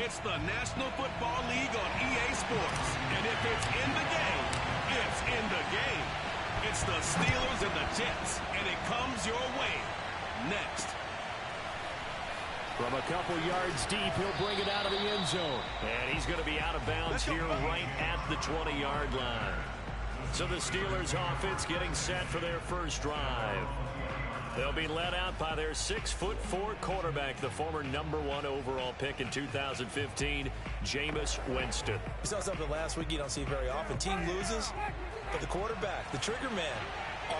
It's the National Football League on EA Sports. And if it's in the game, it's in the game. It's the Steelers and the Jets, and it comes your way next. From a couple yards deep, he'll bring it out of the end zone. And he's going to be out of bounds here right at the 20-yard line. So the Steelers offense getting set for their first drive. They'll be led out by their 6'4" quarterback, the former #1 overall pick in 2015, Jameis Winston. We saw something last week you don't see very often. Team loses, but the quarterback, the trigger man,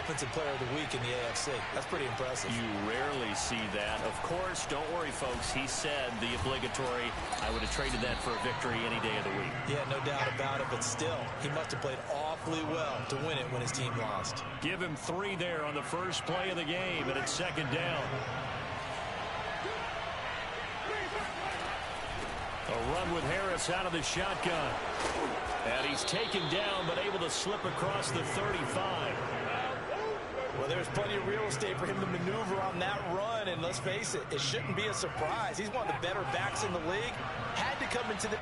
offensive player of the week in the AFC. That's pretty impressive. You rarely see that. Of course, don't worry, folks. He said the obligatory, I would have traded that for a victory any day of the week. Yeah, no doubt about it, but still, he must have played awfully well to win it when his team lost. Give him 3 there on the first play of the game, and it's second down. A run with Harris out of the shotgun. And he's taken down, but able to slip across the 35. Well, there's plenty of real estate for him to maneuver on that run, and let's face it, it shouldn't be a surprise. He's one of the better backs in the league. Had to come into the...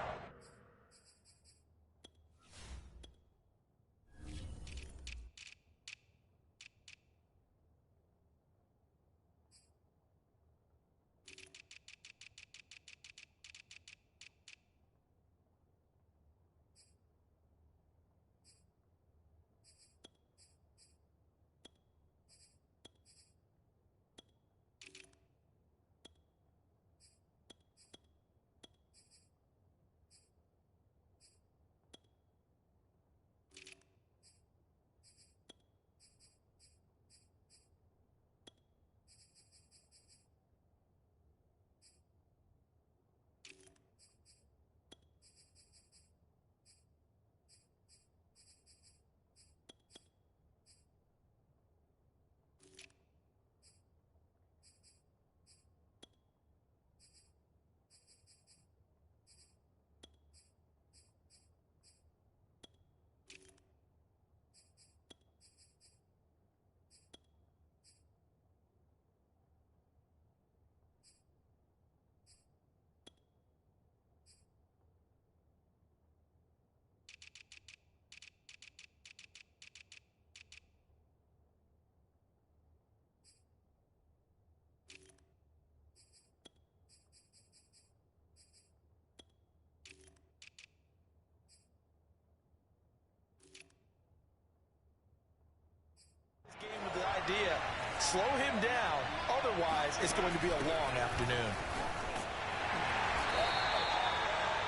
Slow him down. Otherwise, it's going to be a long afternoon.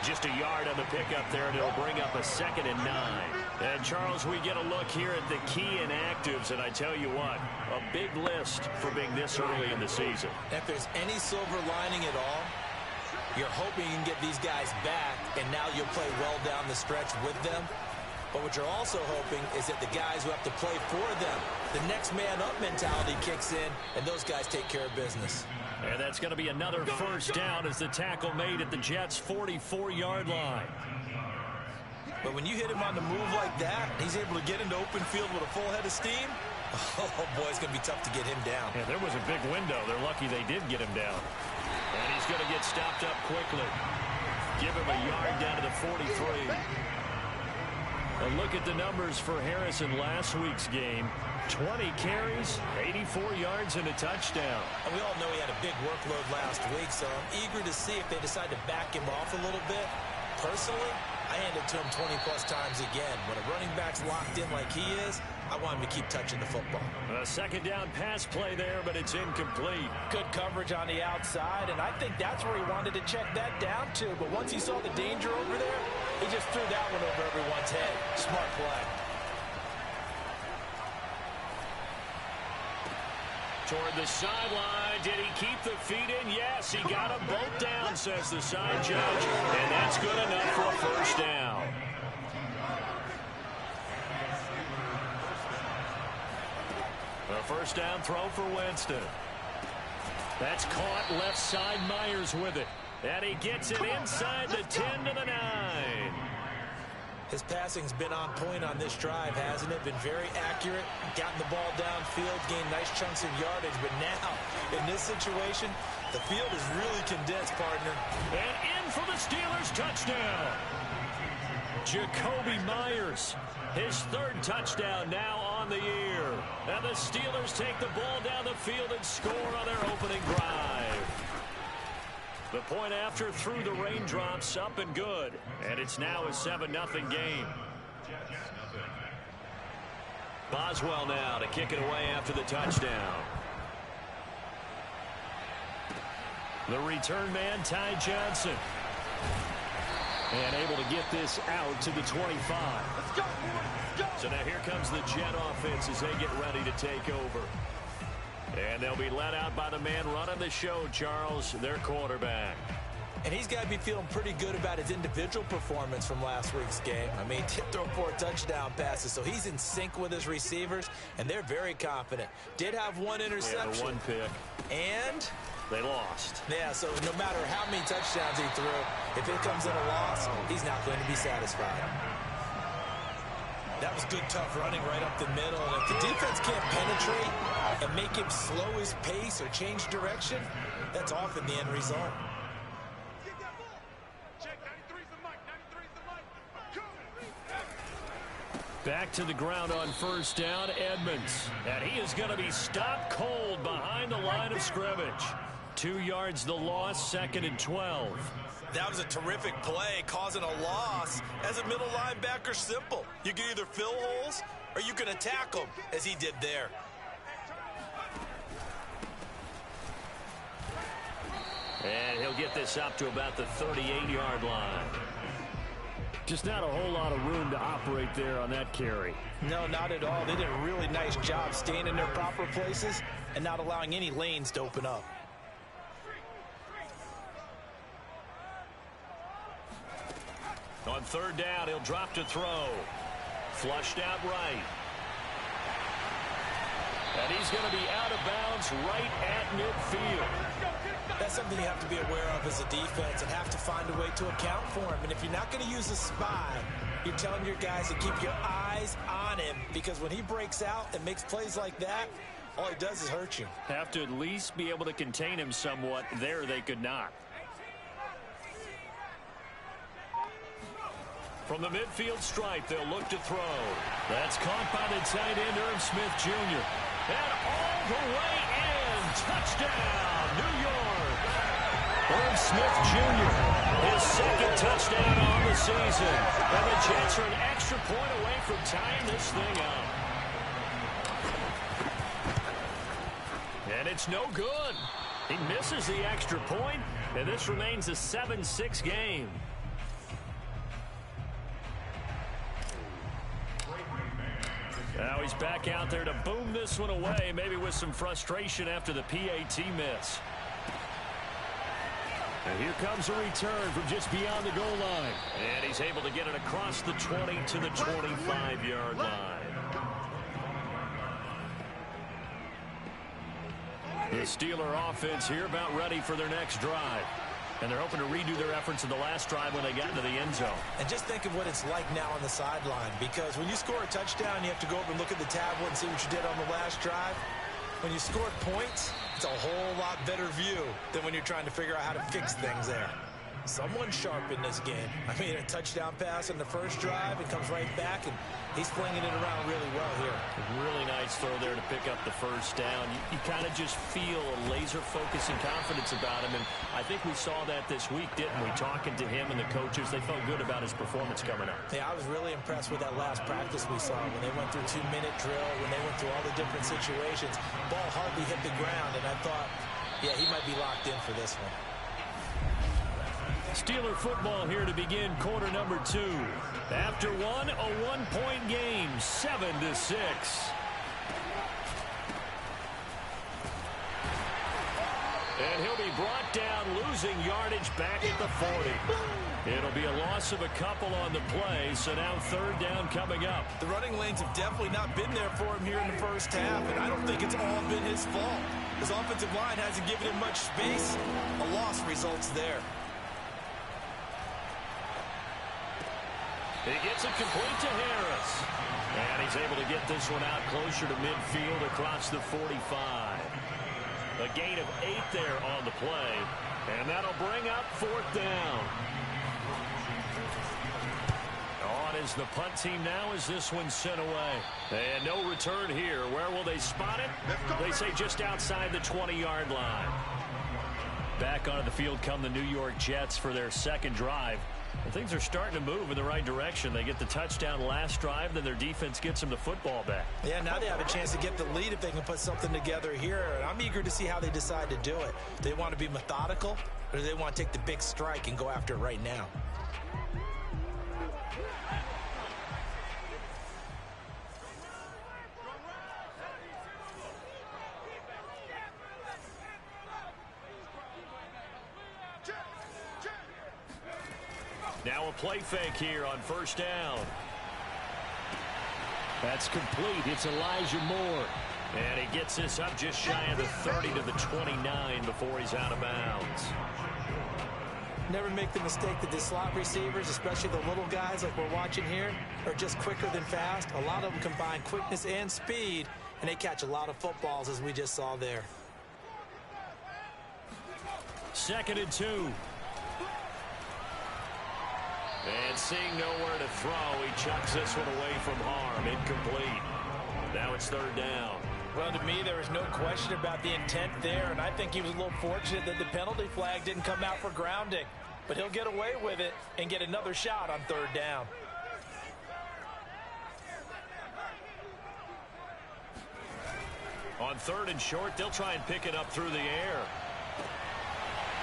Just a yard on the pickup there, and it'll bring up a 2nd and 9. And, Charles, we get a look here at the key inactives, and I tell you what, a big list for being this early in the season. If there's any silver lining at all, you're hoping you can get these guys back, and now you'll play well down the stretch with them. But what you're also hoping is that the guys who have to play for them, the next man up mentality kicks in, and those guys take care of business. And that's going to be another first down as the tackle made at the Jets' 44-yard line. But when you hit him on the move like that, he's able to get into open field with a full head of steam. Oh, boy, it's going to be tough to get him down. Yeah, there was a big window. They're lucky they did get him down. And he's going to get stopped up quickly. Give him a yard down to the 43. A look at the numbers for Harris in last week's game. 20 carries, 84 yards, and a touchdown. And we all know he had a big workload last week, so I'm eager to see if they decide to back him off a little bit. Personally, I hand it to him 20-plus times again. When a running back's locked in like he is, I want him to keep touching the football. A second down pass play there, but it's incomplete. Good coverage on the outside, and I think that's where he wanted to check that down to. But once he saw the danger over there, he just threw that one over everyone's head. Smart play. Toward the sideline. Did he keep the feet in? Yes, he got them both down, says the side judge. And that's good enough for a first down. A first down throw for Winston. That's caught left side. Myers with it. And he gets it inside the 10 to the 9. His passing's been on point on this drive, hasn't it? Been very accurate, gotten the ball downfield, gained nice chunks of yardage. But now, in this situation, the field is really condensed, partner. And in for the Steelers touchdown. Jakobi Meyers, his third touchdown now on the year. And the Steelers take the ball down the field and score on their opening drive. The point after through the raindrops, up and good. And it's now a 7-0 game. Boswell now to kick it away after the touchdown. The return man, Ty Johnson. And able to get this out to the 25. Let's go, boys, go. So now here comes the Jet offense as they get ready to take over. And they'll be led out by the man running the show, Charles, their quarterback. And he's got to be feeling pretty good about his individual performance from last week's game. I mean, did throw 4 touchdown passes, so he's in sync with his receivers, and they're very confident. Did have 1 interception. Yeah, the 1 pick. And they lost. Yeah, so no matter how many touchdowns he threw, if it comes in a loss, he's not going to be satisfied. That was good, tough running right up the middle. And if the defense can't penetrate and make him slow his pace or change direction, that's often the end result. Back to the ground on first down, Edmonds. And he is going to be stopped cold behind the line of scrimmage. 2 yards the loss, 2nd and 12. That was a terrific play, causing a loss. As a middle linebacker, simple. You can either fill holes or you can attack them, as he did there. And he'll get this up to about the 38-yard line. Just not a whole lot of room to operate there on that carry. No, not at all. They did a really nice job staying in their proper places and not allowing any lanes to open up. On third down, he'll drop to throw. Flushed out right. And he's going to be out of bounds right at midfield. That's something you have to be aware of as a defense and have to find a way to account for him. And if you're not going to use a spy, you're telling your guys to keep your eyes on him, because when he breaks out and makes plays like that, all he does is hurt you. Have to at least be able to contain him somewhat. There they could not. From the midfield stripe, they'll look to throw. That's caught by the tight end, Irv Smith Jr. And all the way in. Touchdown, New York. Irv Smith Jr., his 2nd touchdown on the season. And the Jets are an extra point away from tying this thing up. And it's no good. He misses the extra point, and this remains a 7-6 game. Now he's back out there to boom this one away, maybe with some frustration after the PAT miss. And here comes a return from just beyond the goal line. And he's able to get it across the 20 to the 25-yard line. The Steeler offense here about ready for their next drive. And they're hoping to redo their efforts in the last drive when they got into the end zone. And just think of what it's like now on the sideline, because when you score a touchdown, you have to go over and look at the tablet and see what you did on the last drive. When you score points, it's a whole lot better view than when you're trying to figure out how to fix things there. Someone sharp in this game. I mean, a touchdown pass in the first drive, it comes right back, and he's flinging it around really well here. Really nice throw there to pick up the first down. You kind of just feel a laser focus and confidence about him, and I think we saw that this week, didn't we? Talking to him and the coaches, they felt good about his performance coming up. Yeah, I was really impressed with that last practice we saw when they went through 2-minute drill, when they went through all the different situations. Ball hardly hit the ground, and I thought, yeah, he might be locked in for this one. Steeler football here to begin quarter number 2. After one, a 1-point game, 7-6. And he'll be brought down, losing yardage back at the 40. It'll be a loss of a couple on the play, so now third down coming up. The running lanes have definitely not been there for him here in the first half, and I don't think it's all been his fault. His offensive line hasn't given him much space. A loss results there. He gets it complete to Harris. And he's able to get this one out closer to midfield across the 45. A gain of 8 there on the play. And that'll bring up 4th down. On is the punt team now as this one's sent away. And no return here. Where will they spot it? They say just outside the 20-yard line. Back onto the field come the New York Jets for their second drive. And things are starting to move in the right direction. They get the touchdown last drive, then their defense gets them the football back. Yeah, now they have a chance to get the lead if they can put something together here. And I'm eager to see how they decide to do it. Do they want to be methodical, or do they want to take the big strike and go after it right now? Now a play fake here on 1st down. That's complete. It's Elijah Moore. And he gets this up just shy of the 30 to the 29 before he's out of bounds. Never make the mistake that the slot receivers, especially the little guys like we're watching here, are just quicker than fast. A lot of them combine quickness and speed, and they catch a lot of footballs, as we just saw there. 2nd and 2. And seeing nowhere to throw, he chucks this one away from harm. Incomplete. Now it's 3rd down. Well, to me, there was no question about the intent there, and I think he was a little fortunate that the penalty flag didn't come out for grounding. But he'll get away with it and get another shot on 3rd down. On 3rd and short, they'll try and pick it up through the air.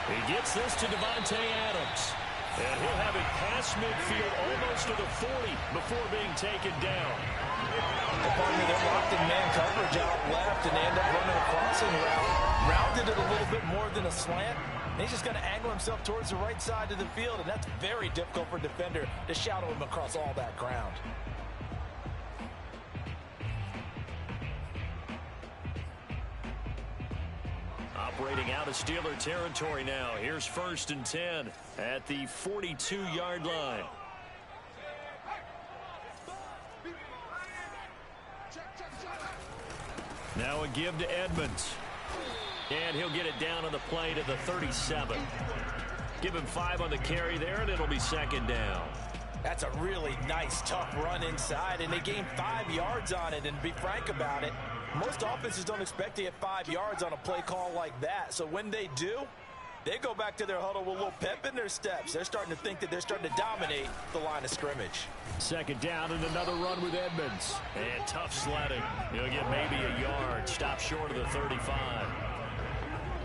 He gets this to Davante Adams. And he'll have it past midfield almost to the 40 before being taken down. They're locked in man coverage out left, and they end up running a crossing route. Rounded it a little bit more than a slant. And he's just going to angle himself towards the right side of the field, and that's very difficult for a defender to shadow him across all that ground. Operating out of Steeler territory now. Here's 1st and 10 at the 42-yard line. Now a give to Edmonds. And he'll get it down on the play to the 37. Give him 5 on the carry there, and it'll be 2nd down. That's a really nice, tough run inside, and they gained 5 yards on it. And to be frank about it, most offenses don't expect to get 5 yards on a play call like that. So when they do, they go back to their huddle with a little pep in their steps. They're starting to think that they're starting to dominate the line of scrimmage. 2nd down and another run with Edmonds. And tough sledding. He'll get maybe a yard. Stop short of the 35.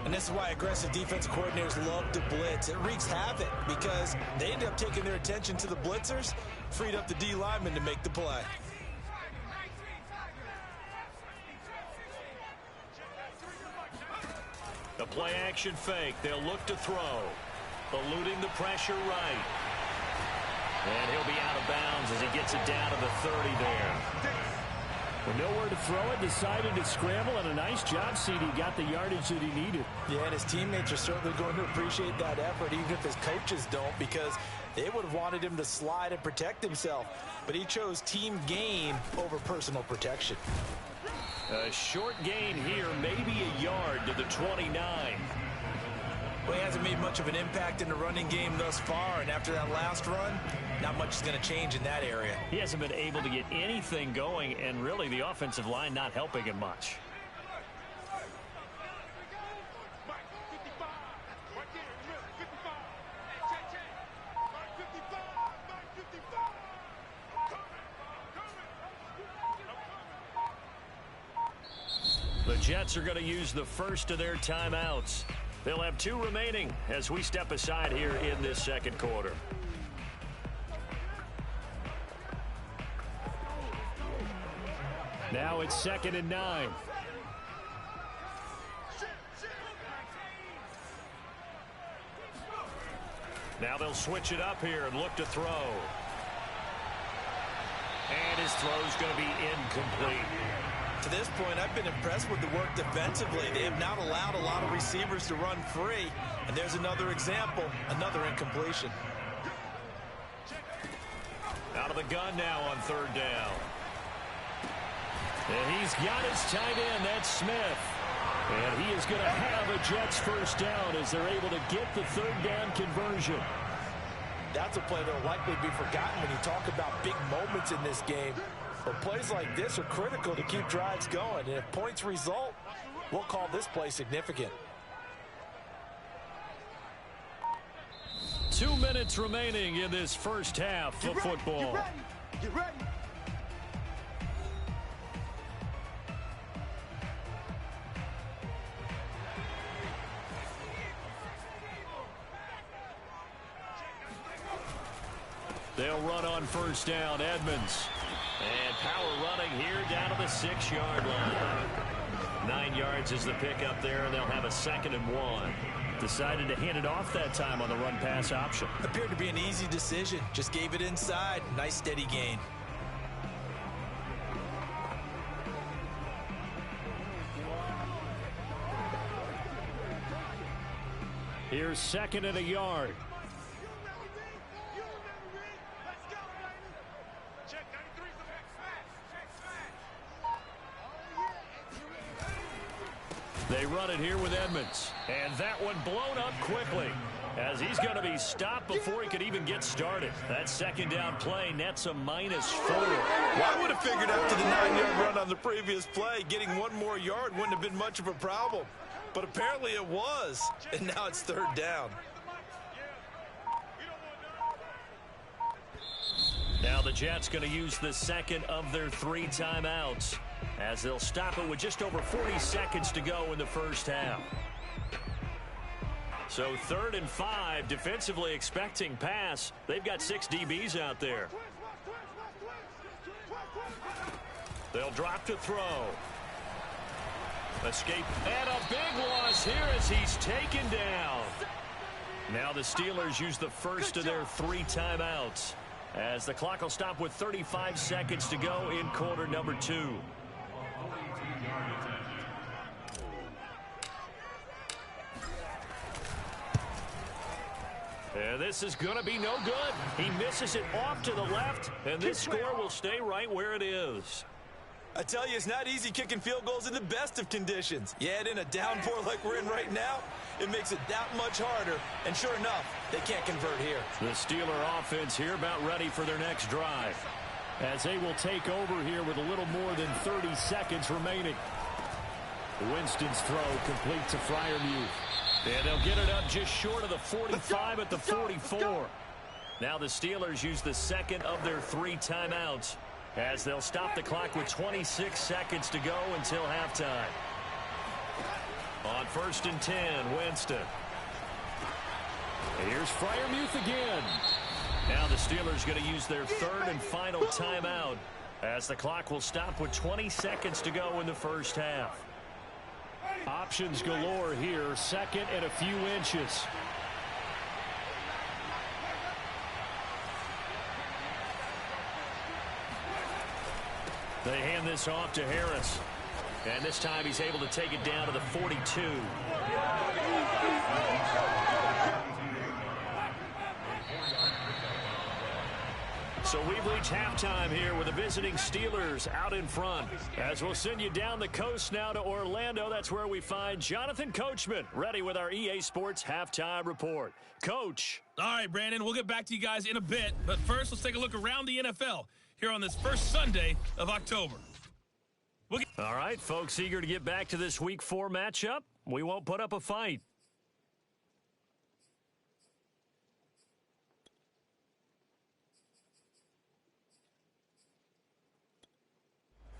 And this is why aggressive defensive coordinators love to blitz. It wreaks havoc because they end up taking their attention to the blitzers, freed up the D lineman to make the play. The play action fake. They'll look to throw. Eluding the pressure right. And he'll be out of bounds as he gets it down to the 30 there. With nowhere to throw it, decided to scramble, and a nice job, CD. Got the yardage that he needed. Yeah, and his teammates are certainly going to appreciate that effort, even if his coaches don't, because they would have wanted him to slide and protect himself. But he chose team gain over personal protection. A short gain here, maybe a yard to the 29. Well, he hasn't made much of an impact in the running game thus far, and after that last run, not much is going to change in that area. He hasn't been able to get anything going, and really the offensive line not helping him much. The Jets are going to use the first of their timeouts. They'll have 2 remaining as we step aside here in this 2nd quarter. Now it's 2nd and 9. Now they'll switch it up here and look to throw. And his throw's going to be incomplete. To this point, I've been impressed with the work defensively. They have not allowed a lot of receivers to run free. And there's another example, another incompletion. Out of the the gun now on third down. And he's got his tight end, that's Smith. And he is going to have a Jets first down as they're able to get the third down conversion. That's a play that will likely be forgotten when you talk about big moments in this game. But plays like this are critical to keep drives going. And if points result, we'll call this play significant. 2 minutes remaining in this first half of football. Get ready. They'll run on first down, Edmonds. And power running here down to the 6-yard line. 9 yards is the pickup there, and they'll have a 2nd and 1. Decided to hand it off that time on the run-pass option. Appeared to be an easy decision. Just gave it inside. Nice steady gain. Here's 2nd and a yard. They run it here with Edmonds. And that one blown up quickly as he's going to be stopped before he could even get started. That 2nd down play nets a -4. Well, I would have figured after the 9-yard run on the previous play, getting 1 more yard wouldn't have been much of a problem. But apparently it was. And now it's 3rd down. Now the Jets going to use the 2nd of their 3 timeouts as they'll stop it with just over 40 seconds to go in the first half. So 3rd and 5, defensively expecting pass. They've got 6 DBs out there. They'll drop to throw. Escape and a big loss here as he's taken down. Now the Steelers use the first of their 3 timeouts as the clock will stop with 35 seconds to go in quarter number 2. And this is going to be no good. He misses it off to the left, and this score will stay right where it is. I tell you, it's not easy kicking field goals in the best of conditions. You add in a downpour like we're in right now, it makes it that much harder. And sure enough, they can't convert here. The Steeler offense here about ready for their next drive, as they will take over here with a little more than 30 seconds remaining. Winston's throw complete to Freiermuth. And they'll get it up just short of the 45 at the 44. Now the Steelers use the 2nd of their 3 timeouts as they'll stop the clock with 26 seconds to go until halftime. On 1st and 10, Winston. Here's Freiermuth again. Now the Steelers going to use their 3rd and final timeout as the clock will stop with 20 seconds to go in the first half. Options galore here, 2nd and a few inches. They hand this off to Harris. And this time he's able to take it down to the 42. So we've reached halftime here with the visiting Steelers out in front. As we'll send you down the coast now to Orlando, that's where we find Jonathan Coachman, ready with our EA Sports Halftime Report. Coach. All right, Brandon, we'll get back to you guys in a bit. But first, let's take a look around the NFL here on this first Sunday of October. All right, folks, eager to get back to this Week 4 matchup. We won't put up a fight.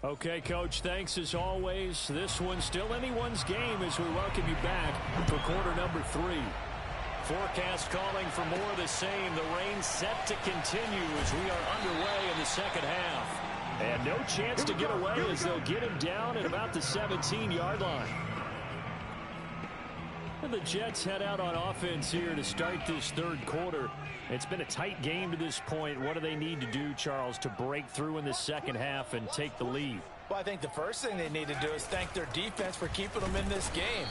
Okay, Coach, thanks as always. This one's still anyone's game as we welcome you back for quarter number 3. Forecast calling for more of the same. The rain set to continue as we are underway in the second half. And no chance to get away as they'll get him down at about the 17-yard line. And the Jets head out on offense here to start this third quarter. It's been a tight game to this point. What do they need to do, Charles, to break through in the second half and take the lead? Well, I think the first thing they need to do is thank their defense for keeping them in this game.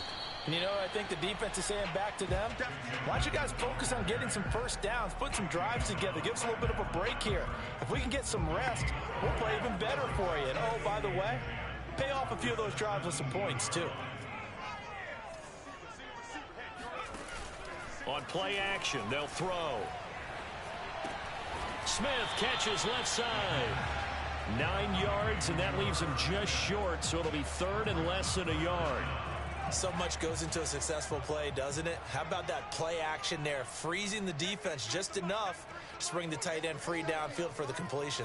And you know, I think the defense is saying back to them, why don't you guys focus on getting some first downs, put some drives together, give us a little bit of a break here. If we can get some rest, we'll play even better for you. And oh, by the way, pay off a few of those drives with some points, too. On play action, they'll throw. Smith catches left side. 9 yards, and that leaves him just short, so it'll be third and less than a yard. So much goes into a successful play, doesn't it? How about that play action there, freezing the defense just enough to bring the tight end free downfield for the completion.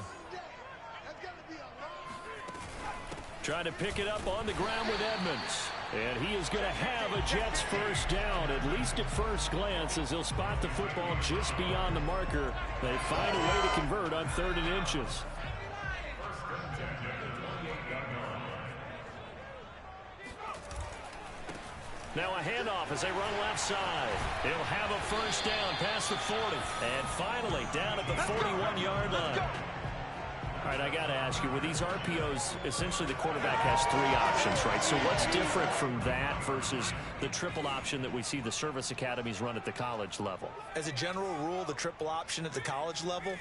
Trying to pick it up on the ground with Edmonds. And he is going to have a Jets first down, at least at first glance, as he'll spot the football just beyond the marker. They find a way to convert on 3rd and inches. Now a handoff as they run left side. He'll have a first down past the 40. And finally down at the 41-yard line. All right, I got to ask you, with these RPOs, essentially the quarterback has 3 options, right? So what's different from that versus the triple option that we see the service academies run at the college level? As a general rule, the triple option at the college level,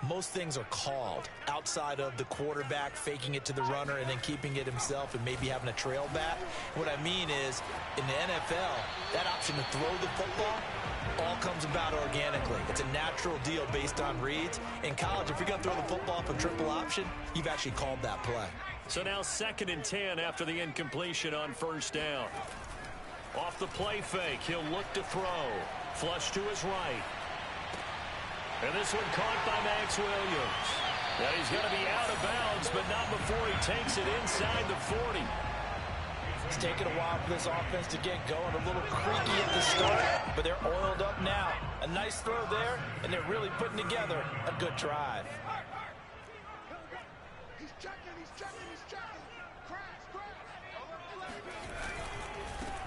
most things are called outside of the quarterback faking it to the runner and then keeping it himself and maybe having a trail back. What I mean is, in the NFL, that option to throw the football all comes about organically. It's a natural deal based on reads. In college, if you're going to throw the football for triple option, you've actually called that play. So now 2nd and 10 after the incompletion on first down. Off the play fake, he'll look to throw. Flush to his right. And this one caught by Max Williams. And he's going to be out of bounds, but not before he takes it inside the 40. It's taken a while for this offense to get going. A little creaky at the start, but they're oiled up now. A nice throw there, and they're really putting together a good drive. He's checking.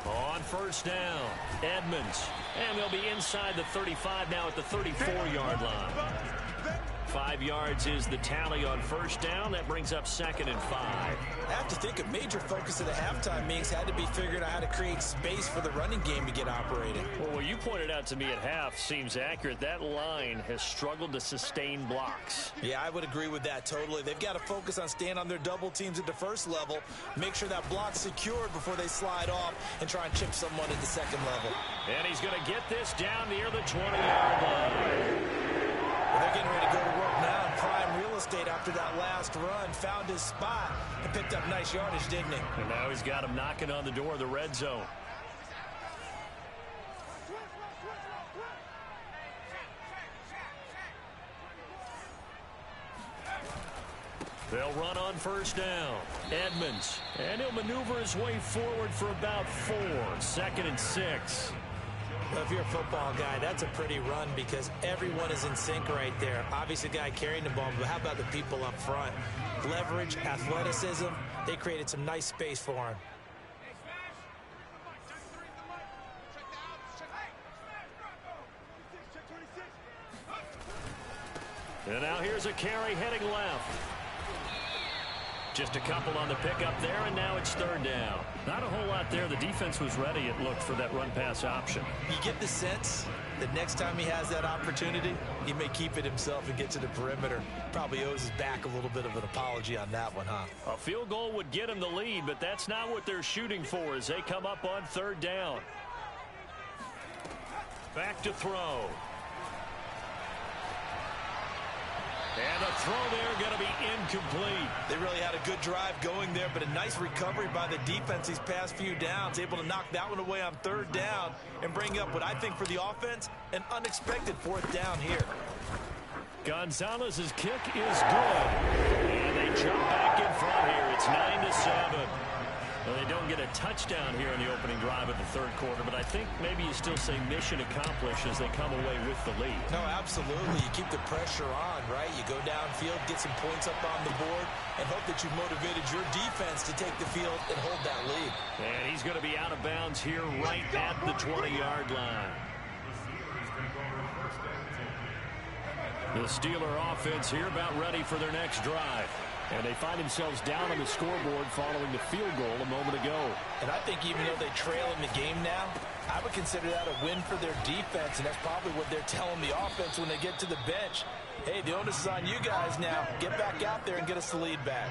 On first down, Edmonds. And they'll be inside the 35 now at the 34-yard line. 5 yards is the tally on first down. That brings up 2nd and 5. I have to think a major focus of the halftime meetings had to be figuring out how to create space for the running game to get operating. Well, what you pointed out to me at half seems accurate. That line has struggled to sustain blocks. Yeah, I would agree with that totally. They've got to focus on staying on their double teams at the first level, make sure that block's secured before they slide off and try and chip someone at the second level. And he's going to get this down near the 20-yard line. Well, they're getting ready to go to work now in prime real estate after that last run. Found his spot and picked up nice yardage, didn't he? And now he's got him knocking on the door of the red zone. They'll run on first down. Edmonds. And he'll maneuver his way forward for about 4. 2nd and 6. Well, if you're a football guy, that's a pretty run because everyone is in sync right there. Obviously, the guy carrying the ball, but how about the people up front? Leverage, athleticism, they created some nice space for him. And now here's a carry heading left. Just a couple on the pickup there, and now it's 3rd down. Not a whole lot there. The defense was ready, it looked, for that run-pass option. You get the sense that next time he has that opportunity, he may keep it himself and get to the perimeter. Probably owes his back a little bit of an apology on that one, huh? A field goal would get him the lead, but that's not what they're shooting for as they come up on 3rd down. Back to throw. And the throw there going to be incomplete. They really had a good drive going there, but a nice recovery by the defense these past few downs, able to knock that one away on 3rd down and bring up what I think for the offense, an unexpected 4th down here. Gonzalez's kick is good. And they jump back in front here. It's 9-7. Well, they don't get a touchdown here in the opening drive of the 3rd quarter, but I think maybe you still say mission accomplished as they come away with the lead. No, absolutely. You keep the pressure on, right? You go downfield, get some points up on the board, and hope that you've motivated your defense to take the field and hold that lead. And he's going to be out of bounds here right at the 20-yard line. The Steeler offense here about ready for their next drive. And they find themselves down on the scoreboard following the field goal a moment ago. And I think even though they trail in the game now, I would consider that a win for their defense, and that's probably what they're telling the offense when they get to the bench. Hey, the onus is on you guys now. Get back out there and get us the lead back.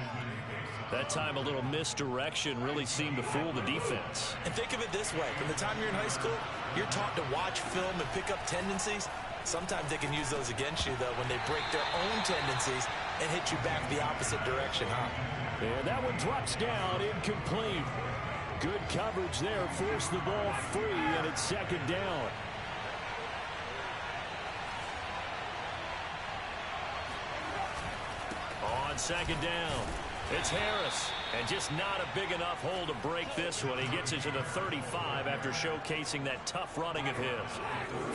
That time a little misdirection really seemed to fool the defense. And think of it this way. From the time you're in high school, you're taught to watch film and pick up tendencies. Sometimes they can use those against you, though, when they break their own tendencies and hit you back the opposite direction, huh? And that one drops down, incomplete. Good coverage there, forced the ball free, and it's second down. On second down, it's Harris. And just not a big enough hole to break this one. He gets it to the 35 after showcasing that tough running of his.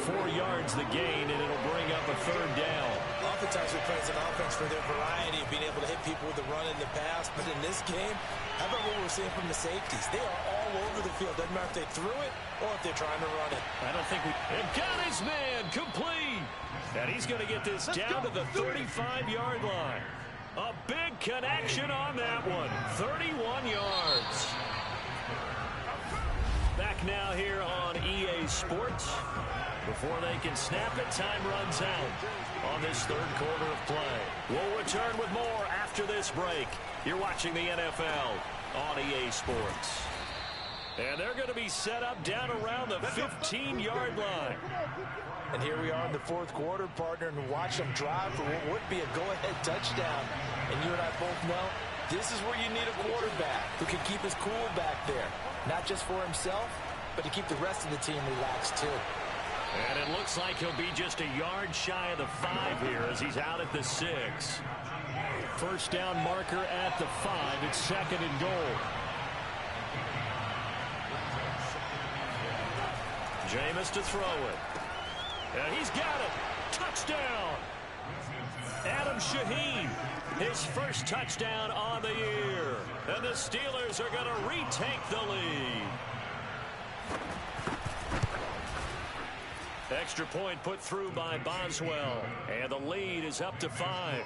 4 yards the gain, and it'll bring up a third down. Oftentimes we praise an offense for their variety of being able to hit people with the run in the pass. But in this game, how about what we're seeing from the safeties? They are all over the field. Doesn't matter if they threw it or if they're trying to run it. I don't think we... And got his man complete. And he's going to get this down to the 35-yard line. A big connection on that one. 31 yards. Back now here on EA Sports. Before they can snap it, time runs out on this third quarter of play. We'll return with more after this break. You're watching the NFL on EA Sports. And they're going to be set up down around the 15-yard line. And here we are in the fourth quarter, partner, and watch them drive for what would be a go-ahead touchdown. And you and I both know this is where you need a quarterback who can keep his cool back there. Not just for himself, but to keep the rest of the team relaxed, too. And it looks like he'll be just a yard shy of the 5 here as he's out at the 6. First down marker at the 5. It's second and goal. Jameis to throw it. And he's got it. Touchdown. Adam Shaheen, his first touchdown on the year. And the Steelers are going to retake the lead. Extra point put through by Boswell. And the lead is up to 5.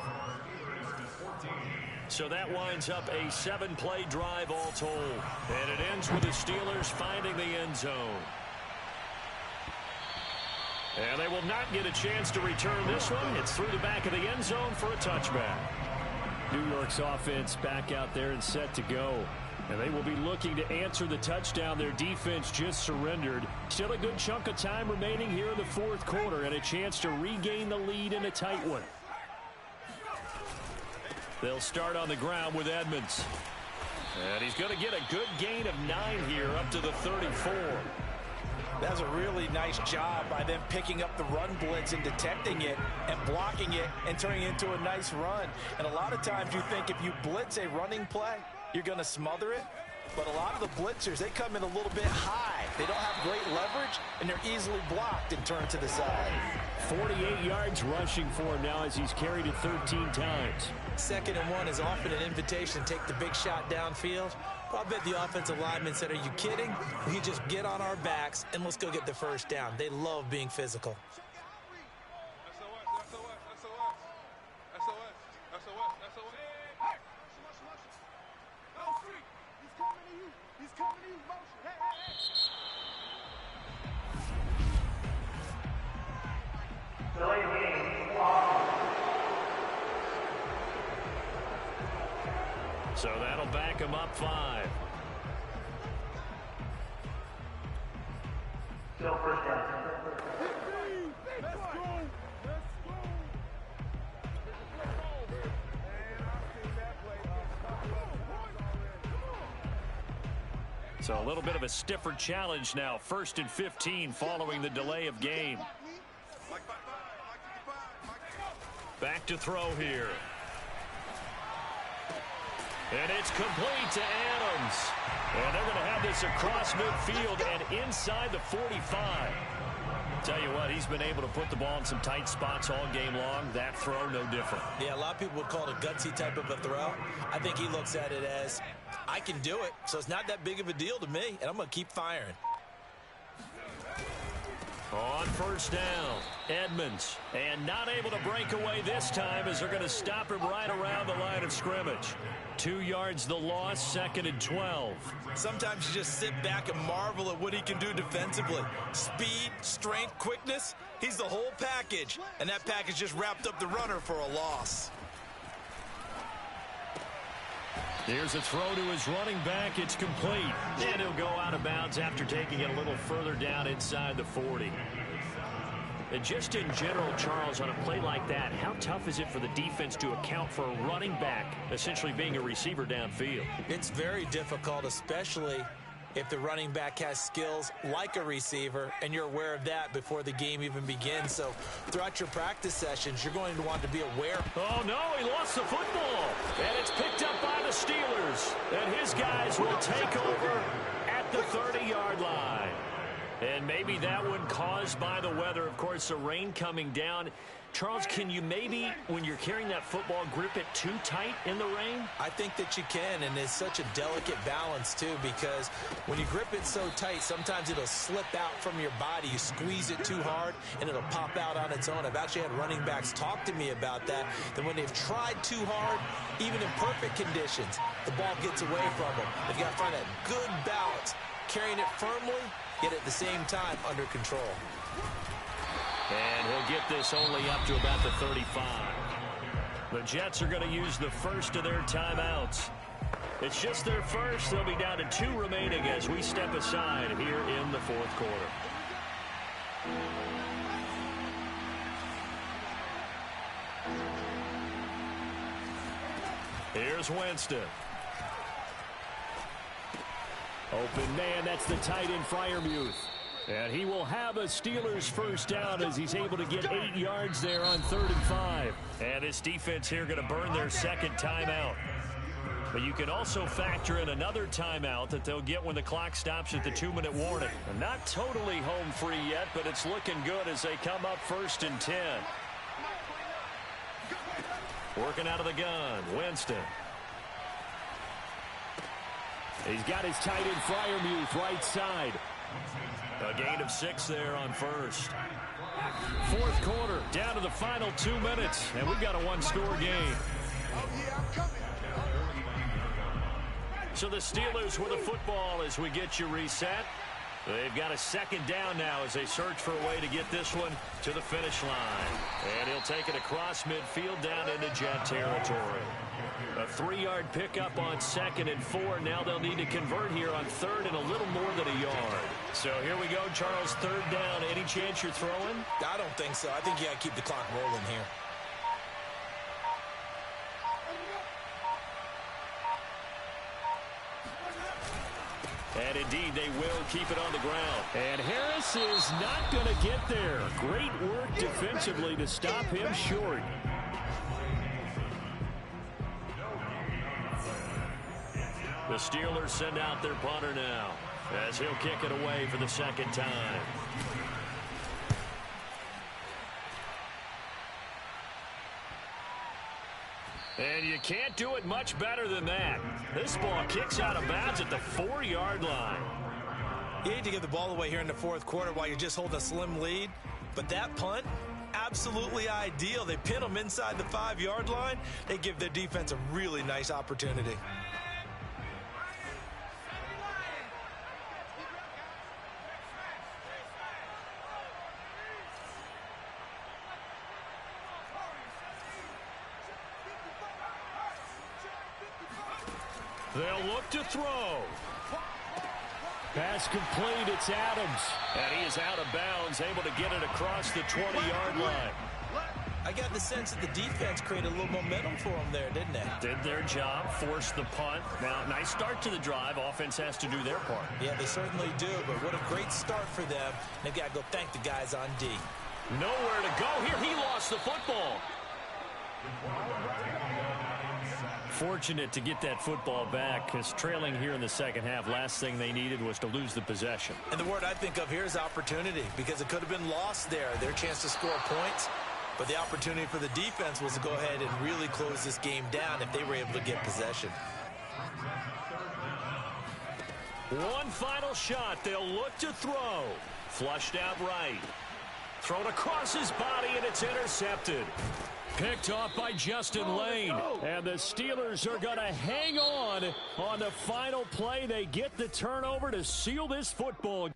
So that winds up a 7-play drive all told. And it ends with the Steelers finding the end zone. And they will not get a chance to return this one. It's through the back of the end zone for a touchback. New York's offense back out there and set to go. And they will be looking to answer the touchdown their defense just surrendered. Still a good chunk of time remaining here in the fourth quarter and a chance to regain the lead in a tight one. They'll start on the ground with Edmonds. And he's going to get a good gain of 9 here up to the 34. That was a really nice job by them picking up the run blitz and detecting it and blocking it and turning it into a nice run. And a lot of times you think if you blitz a running play, you're going to smother it. But a lot of the blitzers, they come in a little bit high. They don't have great leverage, and they're easily blocked and turned to the side. 48 yards rushing for him now as he's carried it 13 times. 2nd and 1 is often an invitation to take the big shot downfield. Well, I bet the offensive lineman said, are you kidding? We just get on our backs and let's go get the first down. They love being physical. So that'll back him up 5. Still first down. Let's go. So a little bit of a stiffer challenge now. 1st and 15 following the delay of game. Back to throw here. And it's complete to Adams. And they're going to have this across midfield and inside the 45. Tell you what, he's been able to put the ball in some tight spots all game long. That throw, no different. Yeah, a lot of people would call it a gutsy type of a throw. I think he looks at it as, I can do it, so it's not that big of a deal to me, and I'm going to keep firing. On first down, Edmonds. And not able to break away this time as they're going to stop him right around the line of scrimmage. 2 yards the loss, 2nd and 12. Sometimes you just sit back and marvel at what he can do defensively. Speed, strength, quickness, he's the whole package. And that package just wrapped up the runner for a loss. Here's a throw to his running back. It's complete. And he'll go out of bounds after taking it a little further down inside the 40. And just in general, Charles, on a play like that, how tough is it for the defense to account for a running back essentially being a receiver downfield? It's very difficult, especially if the running back has skills like a receiver, and you're aware of that before the game even begins. So throughout your practice sessions, you're going to want to be aware. Oh, no, he lost the football. And it's picked up by the Steelers. And his guys will take over at the 30-yard line. And maybe that one caused by the weather. Of course, the rain coming down. Charles, can you maybe, when you're carrying that football, grip it too tight in the rain? I think that you can, and it's such a delicate balance, too, because when you grip it so tight, sometimes it'll slip out from your body. You squeeze it too hard, and it'll pop out on its own. I've actually had running backs talk to me about that when they've tried too hard, even in perfect conditions, the ball gets away from them. They've got to find that good balance, carrying it firmly, yet at the same time under control. And he'll get this only up to about the 35. The Jets are going to use the first of their timeouts. It's just their first. They'll be down to 2 remaining as we step aside here in the 4th quarter. Here's Winston. Open man, that's the tight end Freiermuth. And he will have a Steelers first down as he's able to get 8 yards there on 3rd and 5. And this defense here going to burn their second timeout. But you can also factor in another timeout that they'll get when the clock stops at the 2-minute warning. And not totally home free yet, but it's looking good as they come up 1st and 10. Working out of the gun, Winston. He's got his tight end Freiermuth right side. A gain of 6 there on first. 4th quarter, down to the final 2 minutes, and we've got a 1-score game. So the Steelers with a football as we get you reset. They've got a 2nd down now as they search for a way to get this one to the finish line. And he'll take it across midfield down into Jet territory. A 3-yard pickup on 2nd and 4. Now they'll need to convert here on 3rd and a little more than a yard. So here we go, Charles, 3rd down. Any chance you're throwing? I don't think so. I think you got to keep the clock rolling here. And indeed, they will keep it on the ground. And Harris is not going to get there. Great work defensively to stop him short. The Steelers send out their punter now as he'll kick it away for the 2nd time. And you can't do it much better than that. This ball kicks out of bounds at the 4-yard line. You hate to give the ball away here in the 4th quarter while you're just holding a slim lead, but that punt, absolutely ideal. They pin them inside the 5-yard line. They give their defense a really nice opportunity. They'll look to throw. Pass complete, it's Adams. And he is out of bounds, able to get it across the 20-yard line. I got the sense that the defense created a little momentum for them there, didn't they? Did their job, forced the punt. Now, nice start to the drive. Offense has to do their part. Yeah, they certainly do, but what a great start for them. They've got to go thank the guys on D. Nowhere to go here. He lost the football. Fortunate to get that football back, because trailing here in the 2nd half, last thing they needed was to lose the possession. And the word I think of here is opportunity, because it could have been lost there, their chance to score points. But the opportunity for the defense was to go ahead and really close this game down if they were able to get possession. One final shot. They'll look to throw. Flushed out right. Thrown across his body, and it's intercepted. Picked off by Justin Lane. And the Steelers are going to hang on the final play. They get the turnover to seal this football.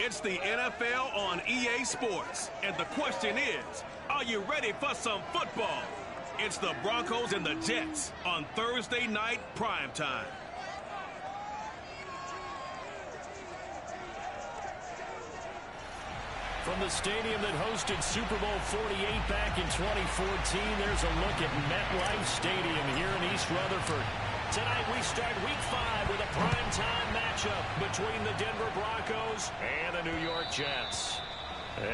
It's the NFL on EA Sports, and the question is, are you ready for some football? It's the Broncos and the Jets on Thursday night primetime. From the stadium that hosted Super Bowl 48 back in 2014, there's a look at MetLife Stadium here in East Rutherford. Tonight we start Week 5 with a primetime matchup between the Denver Broncos and the New York Jets.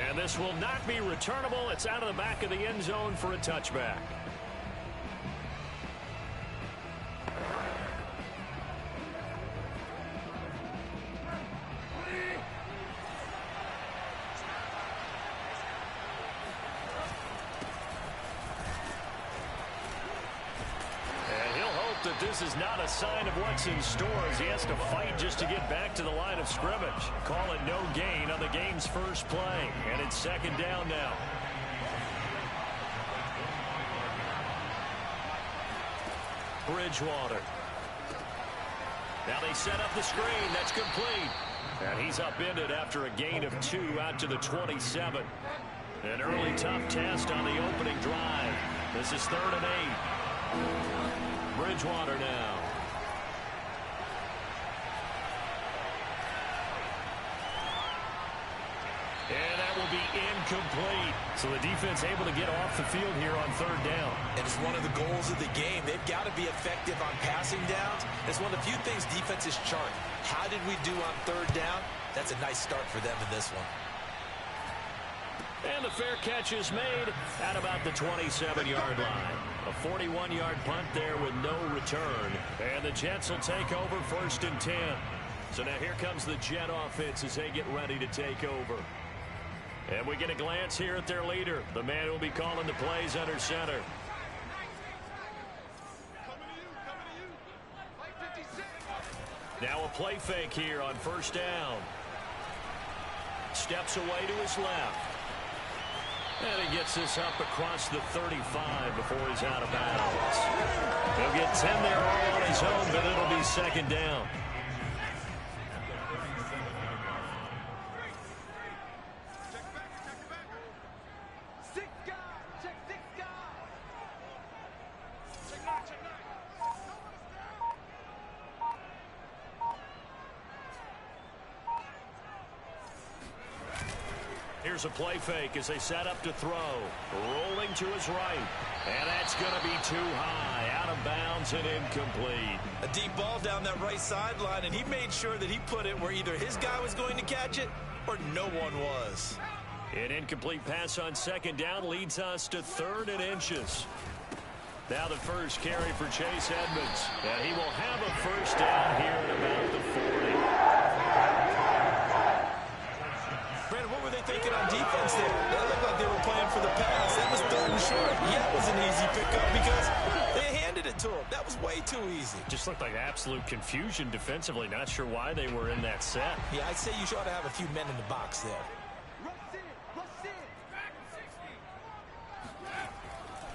And this will not be returnable. It's out of the back of the end zone for a touchback. That this is not a sign of what's in store as he has to fight just to get back to the line of scrimmage. Call it no gain on the game's first play, and it's second down now. Bridgewater. Now they set up the screen. That's complete. And he's upended after a gain of 2 out to the 27. An early tough test on the opening drive. This is 3rd and 8. Bridgewater now. And that will be incomplete. So the defense able to get off the field here on 3rd down. And it's one of the goals of the game. They've got to be effective on passing downs. It's one of the few things defenses chart. How did we do on 3rd down? That's a nice start for them in this one. And the fair catch is made at about the 27-yard line. A 41-yard punt there with no return. And the Jets will take over 1st and 10. So now here comes the Jet offense as they get ready to take over. And we get a glance here at their leader, the man who will be calling the plays under center. Now a play fake here on 1st down. Steps away to his left. And he gets this up across the 35 before he's out of bounds. He'll get 10 there all on his own, but it'll be 2nd down. Here's a play fake as they set up to throw. Rolling to his right. And that's going to be too high. Out of bounds and incomplete. A deep ball down that right sideline, and he made sure that he put it where either his guy was going to catch it or no one was. An incomplete pass on 2nd down leads us to 3rd and inches. Now the first carry for Chase Edmonds. And he will have a 1st down here at about the 40. Brandon, what were they thinking on defense there? They looked like they were playing for the pass. That was 3rd and short. Yeah, it was an easy pickup because they handed it to him. That was way too easy. Just looked like absolute confusion defensively. Not sure why they were in that set. Yeah, I'd say you ought to have a few men in the box there.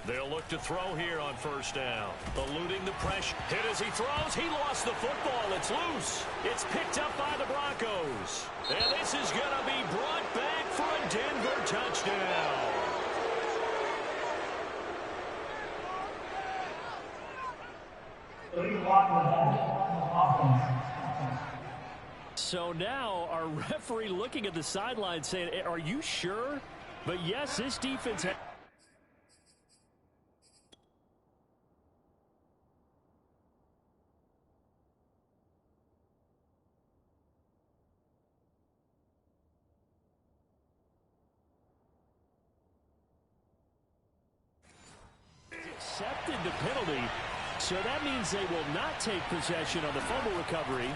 They'll look to throw here on 1st down. Eluding the pressure. Hit as he throws. He lost the football. It's loose. It's picked up by the Broncos. And this is going to be brought back for a Denver touchdown. So now our referee looking at the sideline saying, are you sure? But yes, this defense has... accepted the penalty, so that means they will not take possession on the fumble recovery.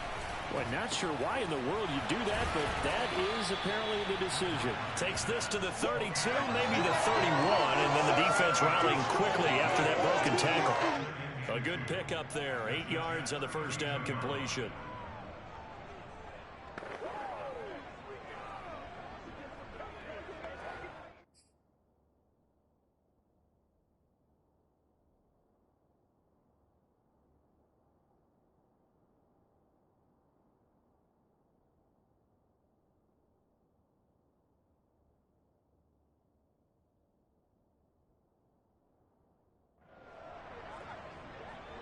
Well, not sure why in the world you do that, but that is apparently the decision. Takes this to the 32, maybe the 31, and then the defense rallying quickly after that broken tackle. A good pickup there, 8 yards on the 1st down completion.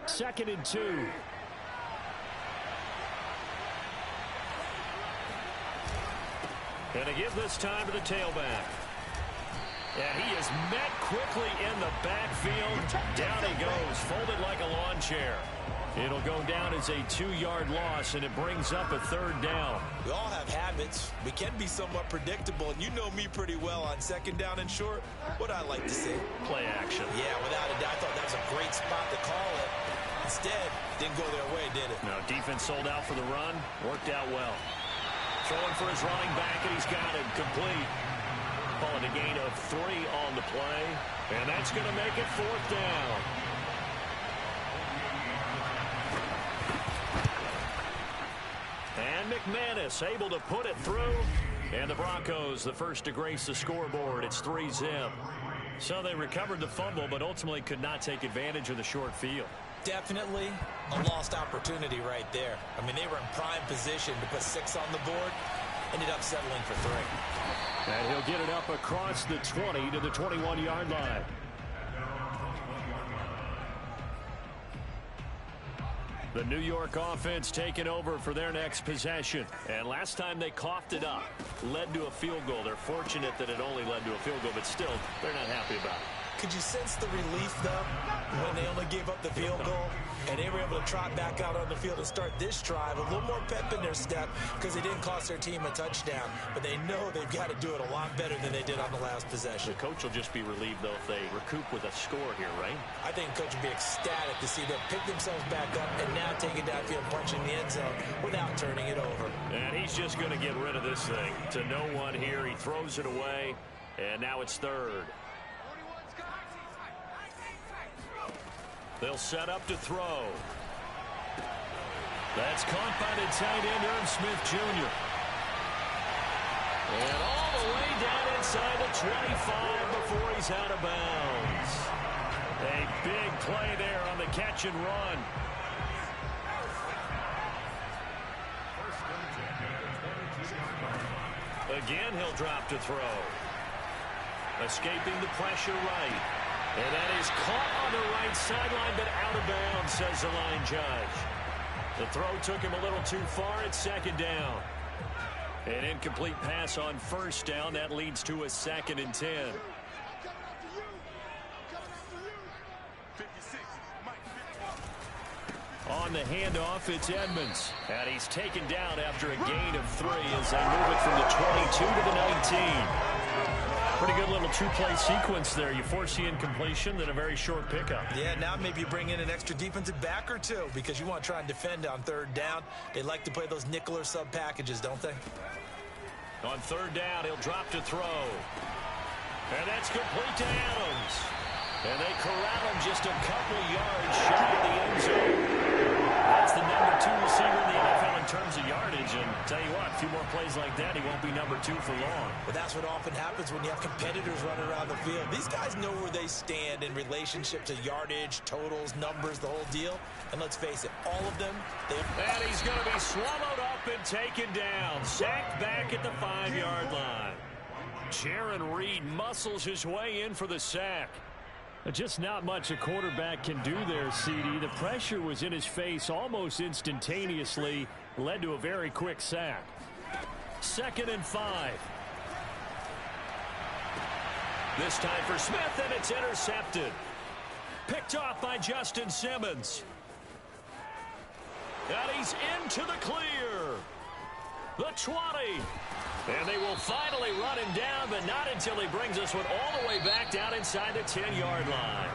Second and 2. And to give this time to the tailback. And he is met quickly in the backfield. Down he goes, folded like a lawn chair. It'll go down as a 2-yard loss, and it brings up a 3rd down. We all have habits. We can be somewhat predictable, and you know me pretty well on 2nd down and short. What I like to see? Play action. Yeah, without a doubt. I thought that was a great spot to call it. Instead, didn't go their way, did it? No, defense sold out for the run. Worked out well. Throwing for his running back, and he's got it complete. Calling a gain of 3 on the play, and that's going to make it 4th down. And McManus able to put it through. And the Broncos, the first to grace the scoreboard. It's 3-zip. So they recovered the fumble, but ultimately could not take advantage of the short field. Definitely a lost opportunity right there. I mean, they were in prime position to put 6 on the board. Ended up settling for 3. And he'll get it up across the 20 to the 21-yard line. The New York offense taking over for their next possession. And last time they coughed it up, led to a field goal. They're fortunate that it only led to a field goal, but still, they're not happy about it. Could you sense the relief, though, when they only gave up the field goal and they were able to trot back out on the field and start this drive? A little more pep in their step because they didn't cost their team a touchdown. But they know they've got to do it a lot better than they did on the last possession. The coach will just be relieved, though, if they recoup with a score here, right? I think the coach will be ecstatic to see them pick themselves back up and now take it downfield, punching the end zone without turning it over. And he's just going to get rid of this thing. To no one here, he throws it away, and now it's third. They'll set up to throw. That's caught by the tight end, Irv Smith Jr. And all the way down inside the 25 before he's out of bounds. A big play there on the catch and run. Again, he'll drop to throw. Escaping the pressure right. And that is caught on the right sideline, but out of bounds, says the line judge. The throw took him a little too far at second down. An incomplete pass on first down. That leads to a 2nd and 10. On the handoff, it's Edmonds. And he's taken down after a gain of 3 as they move it from the 22 to the 19. Pretty good little two-play sequence there. You force the incompletion, then a very short pickup. Yeah, now maybe you bring in an extra defensive back or two because you want to try and defend on 3rd down. They like to play those nickel or sub packages, don't they? On 3rd down, he'll drop to throw. And that's complete to Adams. And they corral him just a couple yards shy of the end zone. That's the number 2 receiver in the NFL in terms of yardage. And tell you what, a few more plays like that, he won't be number 2 for long. But that's what often happens when you have competitors running around the field. These guys know where they stand in relationship to yardage, totals, numbers, the whole deal. And let's face it, all of them, And he's going to be swallowed up and taken down. Sacked back at the 5-yard line. Jaron Reed muscles his way in for the sack. Just not much a quarterback can do there, CD. The pressure was in his face almost instantaneously, led to a very quick sack. 2nd and 5. This time for Smith, and it's intercepted. Picked off by Justin Simmons. And he's into the clear. The 20. And they will finally run him down, but not until he brings us one all the way back down inside the 10-yard line.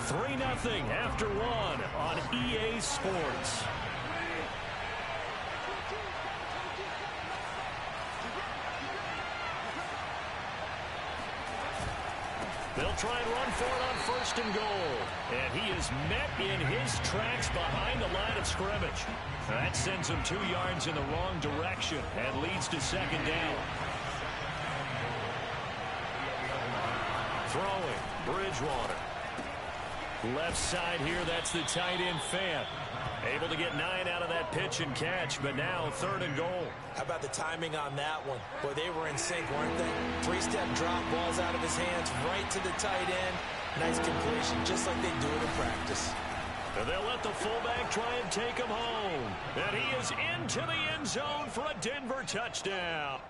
3-0 after 1 on EA Sports. They'll try and run for it on 1st and goal. And he is met in his tracks behind the line of scrimmage. That sends him 2 yards in the wrong direction and leads to 2nd down. Throwing, Bridgewater. Left side here, that's the tight end Fant. Able to get 9 out of that pitch and catch, but now 3rd and goal. How about the timing on that one? Boy, they were in sync, weren't they? 3-step drop, balls out of his hands, right to the tight end. Nice completion, just like they do it in practice. And they'll let the fullback try and take him home. And he is into the end zone for a Denver touchdown.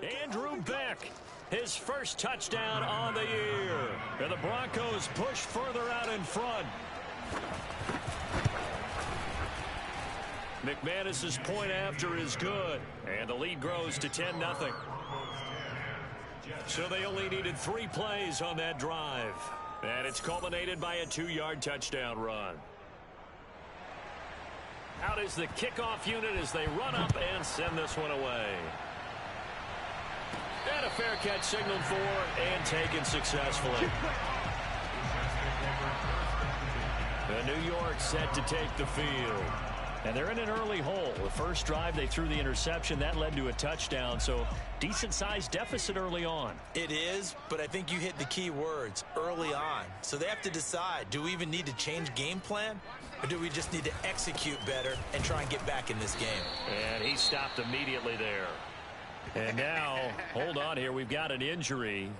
Andrew Beck, his first touchdown on the year. And the Broncos push further out in front. McManus's point after is good. And the lead grows to 10-0. So they only needed 3 plays on that drive. And it's culminated by a 2-yard touchdown run. Out is the kickoff unit as they run up and send this one away. And a fair catch signaled for and taken successfully. The New York set to take the field. And they're in an early hole. The first drive, they threw the interception. That led to a touchdown, so decent-sized deficit early on. It is, but I think you hit the key words, early on. So they have to decide, do we even need to change game plan, or do we just need to execute better and try and get back in this game? And he stopped immediately there. And now, hold on here, we've got an injury.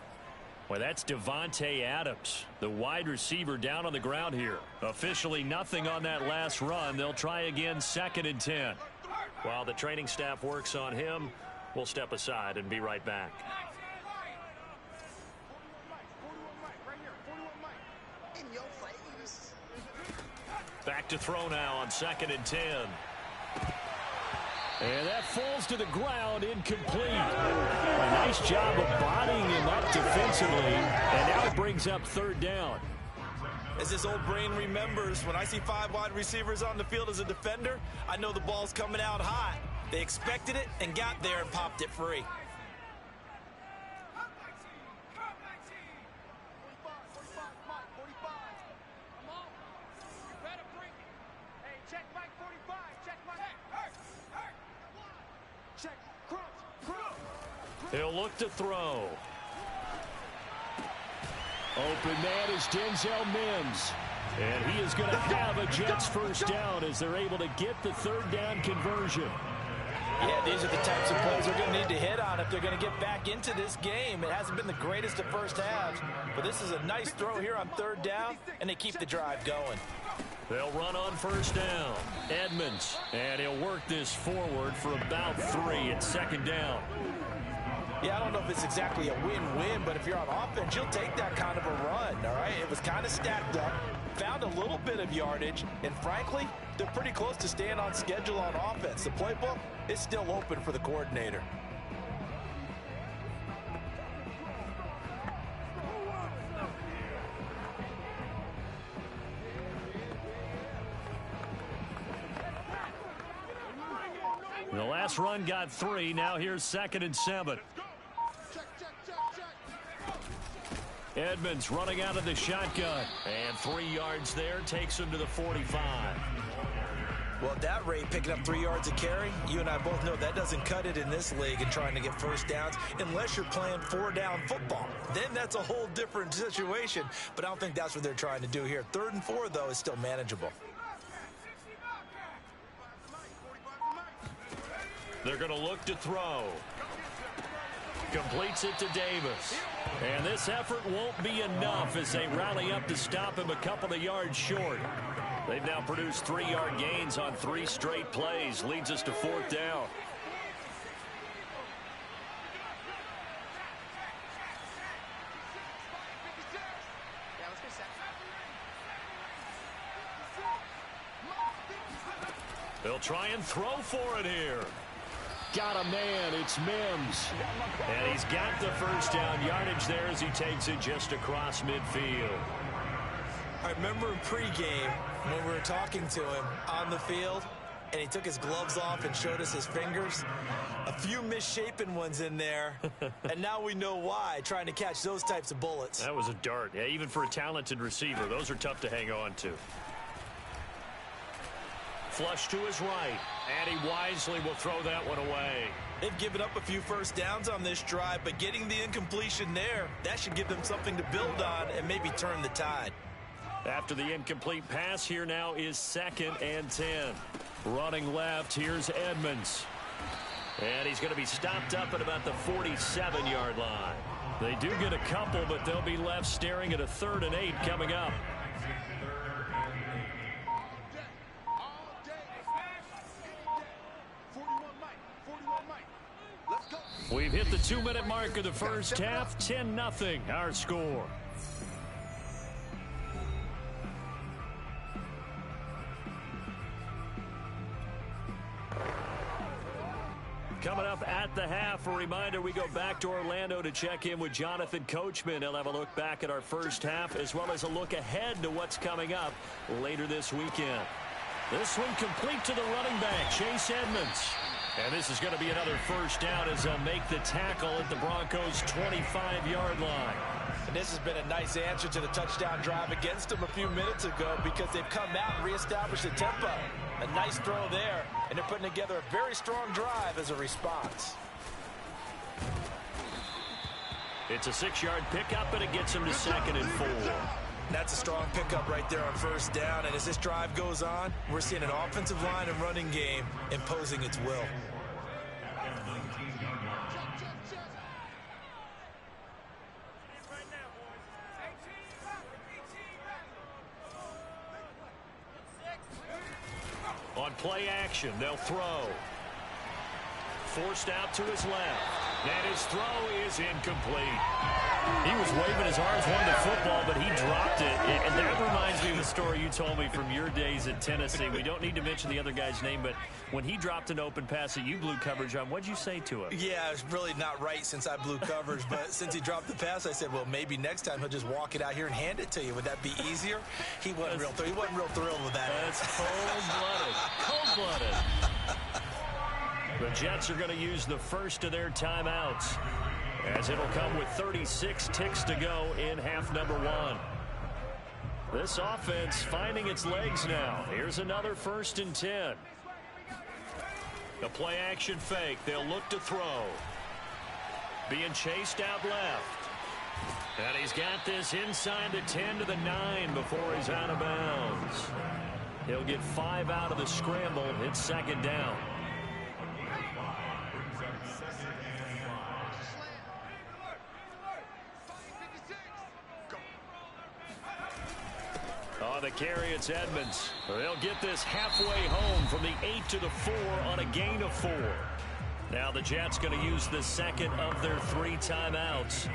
Well, that's Devontae Adams, the wide receiver down on the ground here. Officially nothing on that last run. They'll try again 2nd and 10. While the training staff works on him, we'll step aside and be right back. Back to throw now on 2nd and 10. And that falls to the ground, incomplete. A nice job of bodying him up defensively, and now it brings up 3rd down. As this old brain remembers, when I see 5 wide receivers on the field as a defender, I know the ball's coming out hot. They expected it and got there and popped it free. He'll look to throw. Open man is Denzel Mims. And he is going to have a Jets first down as they're able to get the 3rd down conversion. Yeah, these are the types of plays they're going to need to hit on if they're going to get back into this game. It hasn't been the greatest of first halves, but this is a nice throw here on 3rd down, and they keep the drive going. They'll run on first down. Edmonds, and he'll work this forward for about 3 at 2nd down. Yeah, I don't know if it's exactly a win-win, but if you're on offense, you'll take that kind of a run, all right? It was kind of stacked up, found a little bit of yardage, and frankly, they're pretty close to staying on schedule on offense. The playbook is still open for the coordinator. The last run got 3. Now here's 2nd and 7. Edmonds running out of the shotgun. And 3 yards there takes him to the 45. Well, at that rate, picking up 3 yards a carry, you and I both know that doesn't cut it in this league and trying to get first downs unless you're playing 4-down football. Then that's a whole different situation. But I don't think that's what they're trying to do here. 3rd and 4, though, is still manageable. They're going to look to throw. Completes it to Davis. And this effort won't be enough as they rally up to stop him a couple of yards short. They've now produced 3-yard gains on 3 straight plays. Leads us to 4th down. They'll try and throw for it here. Got a man, it's Mims. And he's got the first down yardage there as he takes it just across midfield. I remember in pregame when we were talking to him on the field, and he took his gloves off and showed us his fingers. A few misshapen ones in there, and now we know why, trying to catch those types of bullets. That was a dart. Yeah, even for a talented receiver, those are tough to hang on to. Flush to his right, and he wisely will throw that one away. They've given up a few first downs on this drive, but getting the incompletion there, that should give them something to build on and maybe turn the tide. After the incomplete pass, here now is 2nd and 10. Running left, here's Edmonds. And he's going to be stopped up at about the 47-yard line. They do get a couple, but they'll be left staring at a 3rd and 8 coming up. We've hit the 2-minute mark of the first half. 10-0 our score. Coming up at the half, a reminder, we go back to Orlando to check in with Jonathan Coachman. He'll have a look back at our first half as well as a look ahead to what's coming up later this weekend. This swing complete to the running back, Chase Edmonds. And this is going to be another first down as they'll make the tackle at the Broncos' 25-yard line. And this has been a nice answer to the touchdown drive against them a few minutes ago because they've come out and reestablished the tempo. A nice throw there, and they're putting together a very strong drive as a response. It's a 6-yard pickup, and it gets them to 2nd and 4. That's a strong pickup right there on first down, and as this drive goes on, we're seeing an offensive line and running game imposing its will. On play action, they'll throw. Forced out to his left. And his throw is incomplete. He was waving his arms, wanting the football, but he dropped it. And that reminds me of the story you told me from your days at Tennessee. We don't need to mention the other guy's name, but when he dropped an open pass that you blew coverage on, what'd you say to him? Yeah, it's really not right since I blew coverage, but since he dropped the pass, I said, well, maybe next time he'll just walk it out here and hand it to you. Would that be easier? He wasn't real thrilled with that. That's cold-blooded. Cold-blooded. The Jets are going to use the first of their timeouts as it'll come with 36 ticks to go in half number 1. This offense finding its legs now. Here's another 1st and 10. The play action fake. They'll look to throw. Being chased out left. And he's got this inside the 10 to the 9 before he's out of bounds. He'll get 5 out of the scramble. It's 2nd down. On the carry, it's Edmonds. They'll get this halfway home from the 8 to the 4 on a gain of 4. Now the Jets going to use the second of their 3 timeouts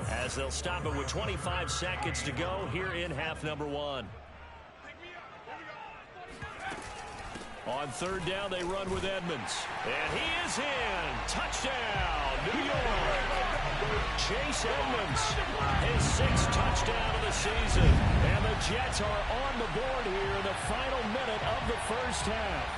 as they'll stop it with 25 seconds to go here in half number 1. On 3rd down, they run with Edmonds. And he is in. Touchdown, New York. Chase Edmonds, his 6th touchdown of the season. And the Jets are on the board here in the final minute of the first half.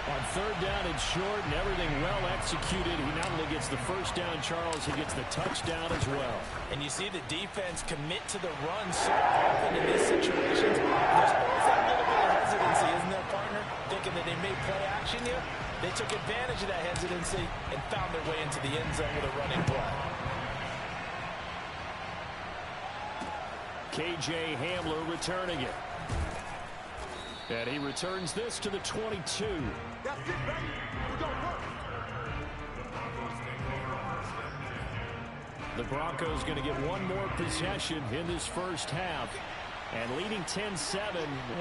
On 3rd down and short and everything well executed. He not only gets the first down, Charles, he gets the touchdown as well. And you see the defense commit to the run so often in these situations. There's always that little bit of hesitancy, isn't there, partner? Thinking that they may play action here. They took advantage of that hesitancy and found their way into the end zone with a running play. K.J. Hamler returning it. And he returns this to the 22. That's it, baby. We don't work. The Broncos going to get one more possession in this first half. And leading 10-7,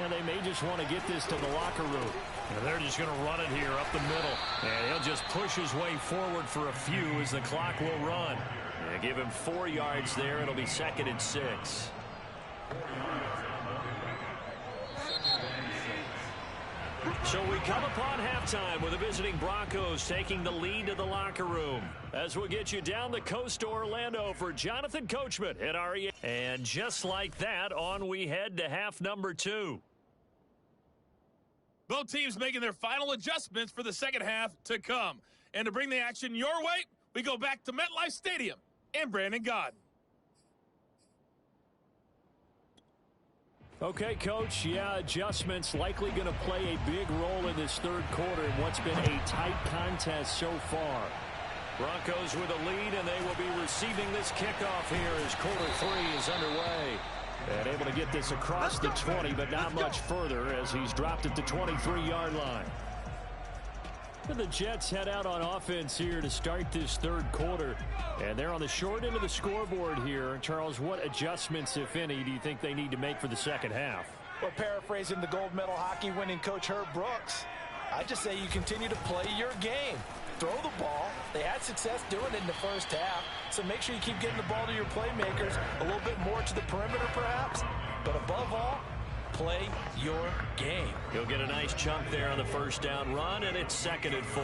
and they may just want to get this to the locker room. And they're just going to run it here up the middle. And he'll just push his way forward for a few as the clock will run. And give him 4 yards there. It'll be 2nd and 6. So we come upon halftime with the visiting Broncos taking the lead to the locker room. As we'll get you down the coast to Orlando for Jonathan Coachman at REA. And just like that, on we head to half number 2. Both teams making their final adjustments for the second half to come. And to bring the action your way, we go back to MetLife Stadium and Brandon Gaudin. Okay, Coach, yeah, adjustments likely going to play a big role in this third quarter in what's been a tight contest so far. Broncos with a lead, and they will be receiving this kickoff here as quarter 3 is underway. And able to get this across the 20, but not much further as he's dropped at the 23-yard line. The Jets head out on offense here to start this third quarter. And they're on the short end of the scoreboard here. Charles, what adjustments, if any, do you think they need to make for the second half? Well, paraphrasing the gold medal hockey winning coach Herb Brooks, I just say you continue to play your game. throw the ball. They had success doing it in the first half. So make sure you keep getting the ball to your playmakers, a little bit more to the perimeter perhaps. But above all, play your game. He'll get a nice chunk there on the first down run, and it's 2nd and 4.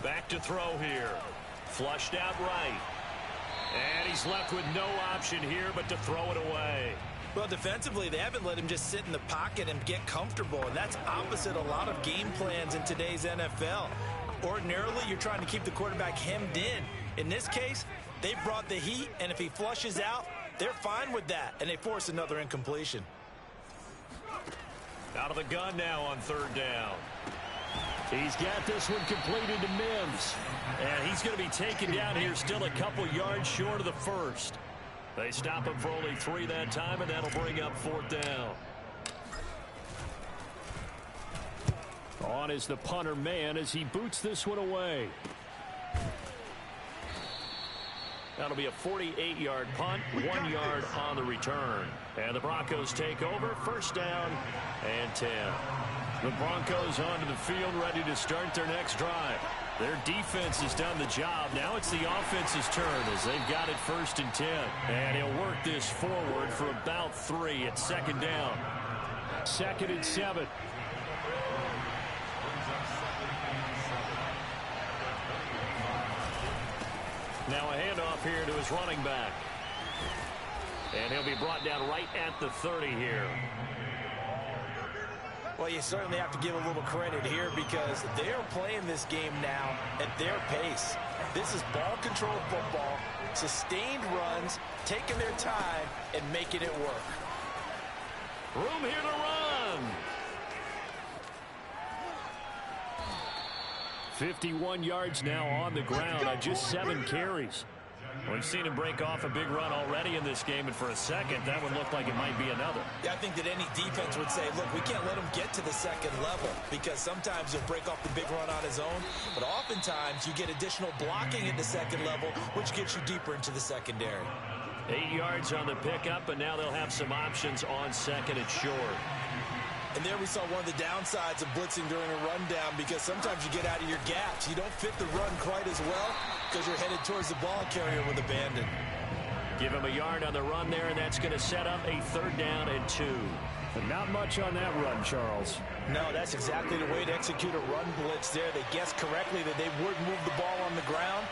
Back to throw here. Flushed out right. And he's left with no option here but to throw it away. Well, defensively, they haven't let him just sit in the pocket and get comfortable, and that's opposite a lot of game plans in today's NFL. Ordinarily, you're trying to keep the quarterback hemmed in. In this case, they brought the heat, and if he flushes out, they're fine with that, and they force another incompletion. Out of the gun now on 3rd down. He's got this one completed to Mims. And he's going to be taken down here still a couple yards short of the first. They stop him for only 3 that time, and that'll bring up 4th down. On is the punter man as he boots this one away. That'll be a 48-yard punt, 1 yard on the return. And the Broncos take over, 1st down and 10. The Broncos onto the field ready to start their next drive. Their defense has done the job. Now it's the offense's turn as they've got it 1st and 10. And he'll work this forward for about 3 at 2nd down. 2nd and 7. Now a handoff here to his running back. And he'll be brought down right at the 30 here. Well, you certainly have to give a little credit here because they're playing this game now at their pace. This is ball-controlled football, sustained runs, taking their time, and making it work. Room here to run. 51 yards now on the ground on just 7 carries. We've seen him break off a big run already in this game, and for a second, that would look like it might be another. Yeah, I think that any defense would say, look, we can't let him get to the 2nd level because sometimes he'll break off the big run on his own, but oftentimes you get additional blocking at the 2nd level, which gets you deeper into the secondary. 8 yards on the pickup, and now they'll have some options on 2nd and short. And there we saw one of the downsides of blitzing during a rundown because sometimes you get out of your gaps. You don't fit the run quite as well because you're headed towards the ball carrier with abandon. Give him a yard on the run there, and that's going to set up a 3rd down and 2. But not much on that run, Charles. No, that's exactly the way to execute a run blitz there. They guessed correctly that they would move the ball on the ground,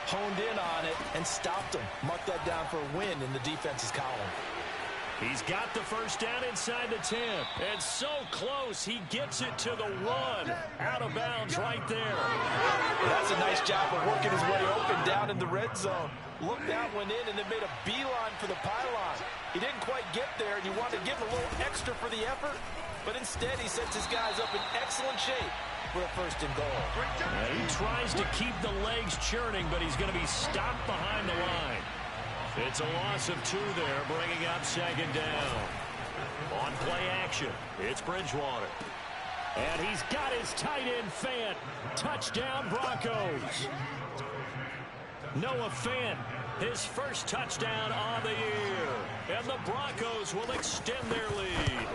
honed in on it, and stopped them. Mark that down for a win in the defense's column. He's got the 1st down inside the 10. And so close, he gets it to the 1. Out of bounds right there. That's a nice job of working his way open down in the red zone. Looked out, went in, and then made a beeline for the pylon. He didn't quite get there, and you want to give him a little extra for the effort. But instead, he sets his guys up in excellent shape for a 1st and goal. And he tries to keep the legs churning, but he's going to be stopped behind the line. It's a loss of 2 there, bringing up 2nd down. On play action, it's Bridgewater. And he's got his tight end Fant. Touchdown, Broncos. Noah Fant, his 1st touchdown on the year. And the Broncos will extend their lead.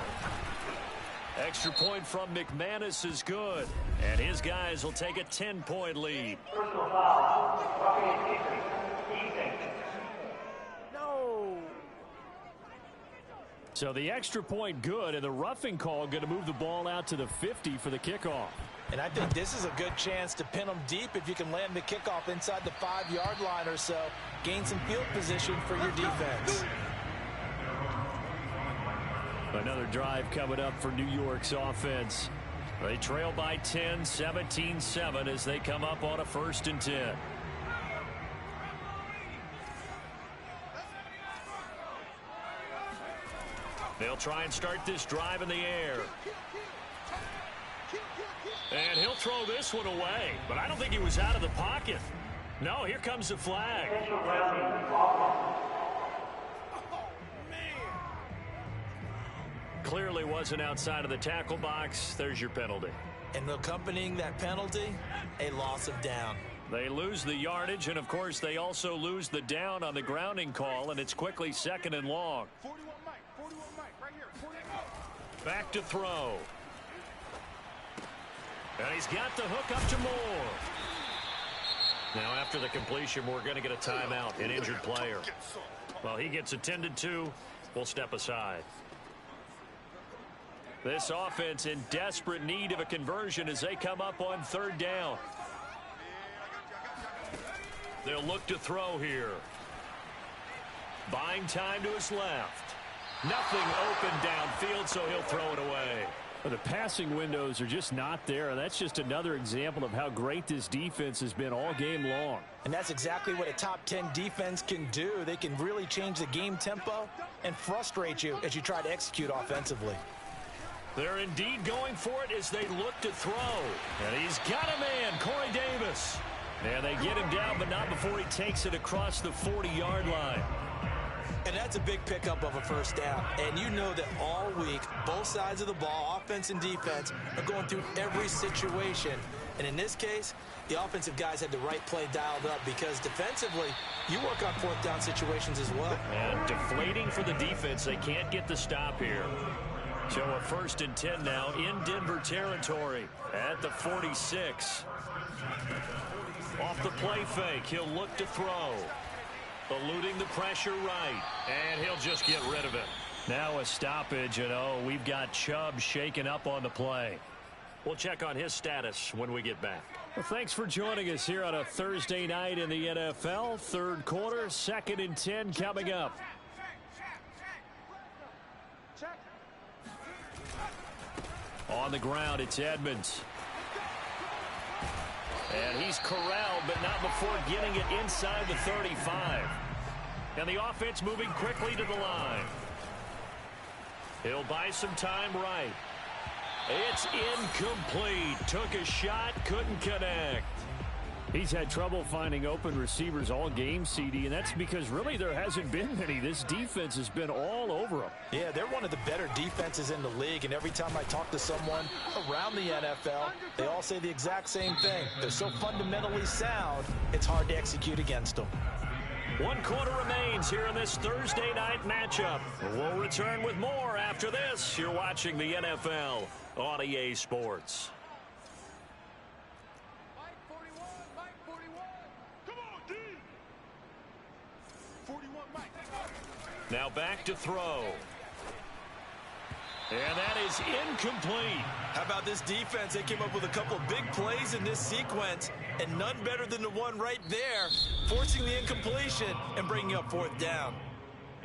Extra point from McManus is good. And his guys will take a 10-point lead. Personal foul. Roughing So the extra point good, and the roughing call going to move the ball out to the 50 for the kickoff. And I think this is a good chance to pin them deep if you can land the kickoff inside the 5-yard line or so. Gain some field position for your defense. Another drive coming up for New York's offense. They trail by 10, 17-7 as they come up on a 1st and 10. They'll try and start this drive in the air. And he'll throw this one away. But I don't think he was out of the pocket. No, here comes the flag. Clearly wasn't outside of the tackle box. There's your penalty. And accompanying that penalty, a loss of down. They lose the yardage, and, of course, they also lose the down on the grounding call, and it's quickly 2nd and long. 41 Mike, right here. 41. Back to throw. And he's got the hook up to Moore. Now, after the completion, we're going to get a timeout, an injured player. Well, he gets attended to. We'll step aside. This offense in desperate need of a conversion as they come up on 3rd down. They'll look to throw here. Buying time to his left. Nothing open downfield, so he'll throw it away. Well, the passing windows are just not there. That's just another example of how great this defense has been all game long. And that's exactly what a top 10 defense can do. They can really change the game tempo and frustrate you as you try to execute offensively. They're indeed going for it as they look to throw. And he's got a man, Corey Davis. And they get him down, but not before he takes it across the 40-yard line. And that's a big pickup of a 1st down. And you know that all week, both sides of the ball, offense and defense, are going through every situation. And in this case, the offensive guys had the right play dialed up because defensively, you work on 4th down situations as well. And deflating for the defense. They can't get the stop here. So a 1st and 10 now in Denver territory at the 46. Off the play fake, he'll look to throw. Eluding the pressure right, and he'll just get rid of it. Now a stoppage, and we've got Chubb shaken up on the play. We'll check on his status when we get back. Well, thanks for joining us here on a Thursday night in the NFL. 3rd quarter, 2nd and 10 coming up. On the ground, it's Edmonds. And he's corralled, but not before getting it inside the 35. And the offense moving quickly to the line. He'll buy some time right. It's incomplete. Took a shot, couldn't connect. He's had trouble finding open receivers all game, CD, and that's because really there hasn't been many. This defense has been all over them. Yeah, they're one of the better defenses in the league, and every time I talk to someone around the NFL, they all say the exact same thing. They're so fundamentally sound, it's hard to execute against them. 1 quarter remains here in this Thursday night matchup. We'll return with more after this. You're watching the NFL on EA Sports. Now back to throw. And that is incomplete. How about this defense? They came up with a couple big plays in this sequence, and none better than the one right there, forcing the incompletion and bringing up 4th down.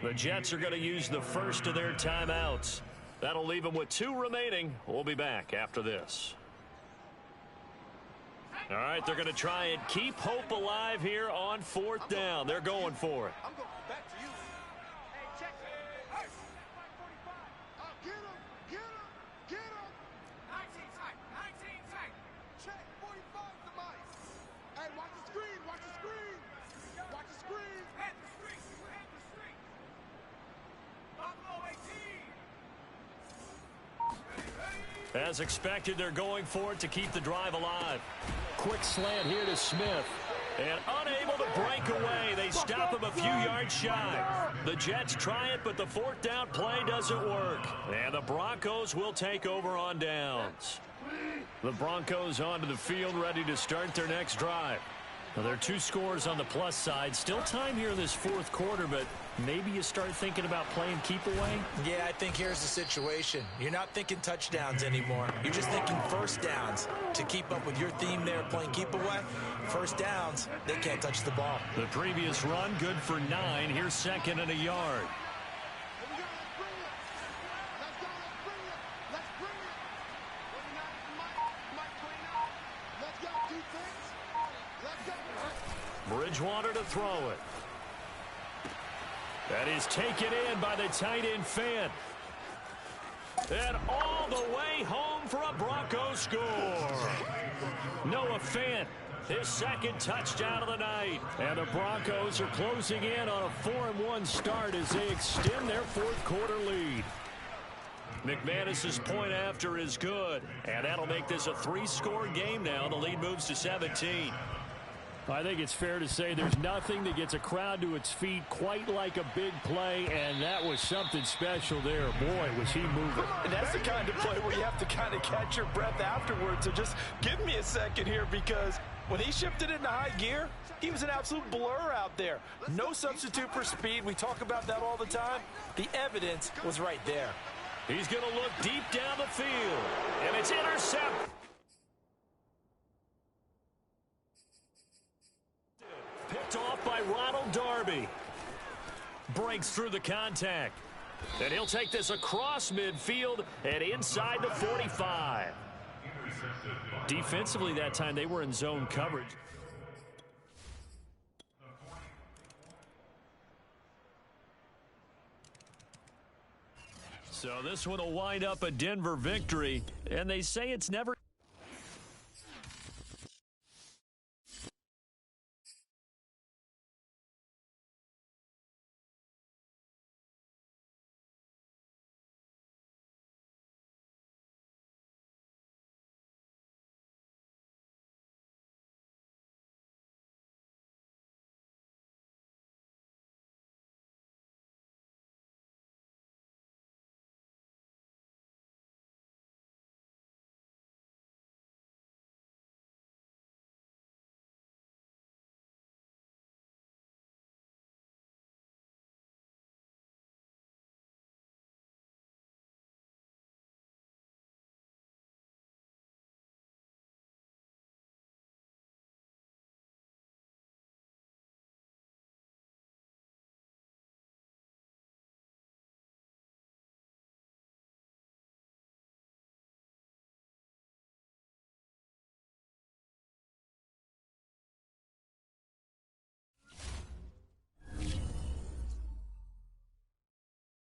The Jets are going to use the first of their timeouts. That'll leave them with 2 remaining. We'll be back after this. All right, they're going to try and keep hope alive here on 4th down. They're going for it. I'm going back to you. Hey, check. Hey, 45. Get him. 19 tight. Check. 45 to Mike. Hey, watch the screen. Watch the screen. Head the street. Buffalo 18. As expected, they're going for it to keep the drive alive. Quick slant here to Smith. And unable to break away. They stop him a few yards shy. The Jets try it, but the 4th down play doesn't work. And the Broncos will take over on downs. The Broncos onto the field, ready to start their next drive. Now, there are 2 scores on the plus side. Still time here in this 4th quarter, but maybe you start thinking about playing keep away? Yeah, I think here's the situation. You're not thinking touchdowns anymore. You're just thinking 1st downs. To keep up with your theme there, playing keep away, 1st downs, they can't touch the ball. The previous run, good for 9. Here's 2nd and a yard. Bridgewater to throw it. That is taken in by the tight end Fant. And all the way home for a Broncos score. Noah Fant, his 2nd touchdown of the night. And the Broncos are closing in on a 4-1 start as they extend their 4th quarter lead. McManus's point after is good, and that'll make this a 3-score game now. The lead moves to 17. I think it's fair to say there's nothing that gets a crowd to its feet quite like a big play, and that was something special there. Boy, was he moving. And that's the kind of play where you have to kind of catch your breath afterwards. So just give me a second here, because when he shifted into high gear, he was an absolute blur out there. No substitute for speed. We talk about that all the time. The evidence was right there. He's going to look deep down the field, and it's intercepted. Picked off by Ronald Darby. Breaks through the contact. And he'll take this across midfield and inside the 45. Defensively that time, they were in zone coverage. So this one will wind up a Denver victory, and they say it's never